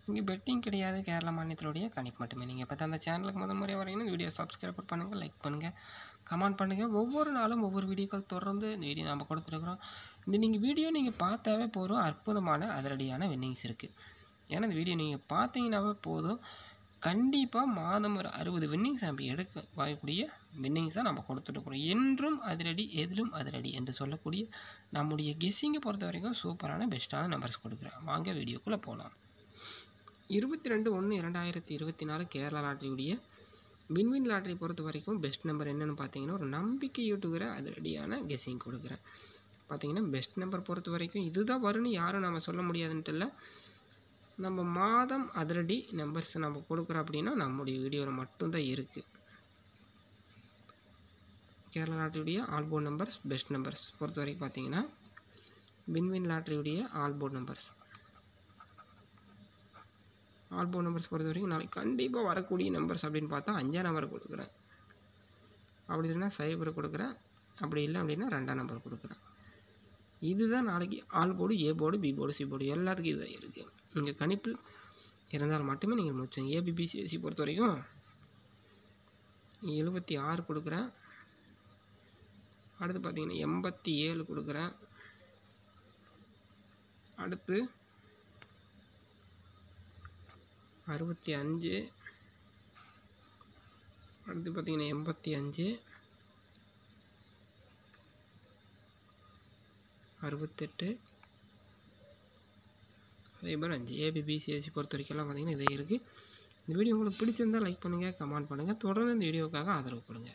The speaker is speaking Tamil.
இங்கே பெட்டிங் கிடையாது. கேரளா மாநிலத்தினுடைய கணிப்பு மட்டுமே. நீங்கள் இப்போ அந்த சேனலுக்கு முதல் முறை வரீங்கன்னா இந்த வீடியோ சப்ஸ்கிரைப் பண்ணுங்கள், லைக் பண்ணுங்கள், கமெண்ட் பண்ணுங்கள். ஒவ்வொரு நாளும் ஒவ்வொரு வீடியோக்கள் தொடர்ந்து இந்த வீடியோ நம்ம கொடுத்துருக்குறோம். இந்த வீடியோ நீங்கள் பார்த்தாவே போதும், அற்புதமான அதிரடியான வின்னிங்ஸ் இருக்குது. ஏன்னா இந்த வீடியோ நீங்கள் பார்த்தீங்கன்னாவே போதும், கண்டிப்பாக மாதம் ஒரு 60 வின்னிங்ஸ் நம்ம எடுக்க வாங்கக்கூடிய வின்னிங்ஸாக நம்ம கொடுத்துட்ருக்குறோம். என்றும் அதிரடி எதிலும் அதிரடி என்று சொல்லக்கூடிய நம்முடைய கெஸ்ஸிங்கை பொறுத்த வரைக்கும் சூப்பரான பெஸ்ட்டான நம்பர்ஸ் கொடுக்குறேன். வாங்க வீடியோக்குள்ளே போகலாம். 22/1/2024 கேரளா லாட்டரியுடைய வின்வின் லாட்டரி பொறுத்த வரைக்கும் பெஸ்ட் நம்பர் என்னென்னு பார்த்தீங்கன்னா, ஒரு நம்பிக்கையூட்டுகிற அதிரடியான கெஸ்ஸிங் கொடுக்குறேன். பார்த்தீங்கன்னா பெஸ்ட் நம்பர் பொறுத்த வரைக்கும் இதுதான் வரும்னு யாரும் நம்ம சொல்ல முடியாதுன்ட்டு இல்லை. நம்ம மாதம் அதிரடி நம்பர்ஸ் நம்ம கொடுக்குறோம் அப்படின்னா நம்முடைய வீடியோவில் மட்டும்தான் இருக்குது. கேரளா லாட்டரியுடைய all board numbers best numbers பொறுத்த வரைக்கும் பார்த்தீங்கன்னா, வின்வின் லாட்டரியுடைய ஆல் போர்ட் நம்பர்ஸ் பொறுத்த வரைக்கும் நாளைக்கு கண்டிப்பாக வரக்கூடிய நம்பர்ஸ் அப்படின்னு பார்த்தா 5ஆம் நம்பர் கொடுக்குறேன். அப்படி இல்லைன்னா 0 கொடுக்குறேன். அப்படி இல்லை அப்படின்னா 2ஆம் நம்பர் கொடுக்குறேன். இதுதான் நாளைக்கு all board, A board, B board, C board எல்லாத்துக்கும் இதுதான் இருக்குது. இங்கே கணிப்பில் இருந்தால் மட்டுமே நீங்கள் முடிச்சுங்க. ஏபிபிசிஎஸ்சி பொறுத்த வரைக்கும் 76 கொடுக்குறேன். அடுத்து பார்த்தீங்கன்னா 87 கொடுக்குறேன். அடுத்து 65, அடுத்து பார்த்தீங்கன்னா 85, 68, 05. ஏபிபிசிஎஸ்சி பொறுத்த வரைக்கும்லாம் பார்த்தீங்கன்னா இதே இருக்குது. இந்த வீடியோ உங்களுக்கு பிடிச்சிருந்தால் லைக் பண்ணுங்கள், கமெண்ட் பண்ணுங்கள். தொடர்ந்து இந்த வீடியோவுக்காக ஆதரவு கொடுங்க.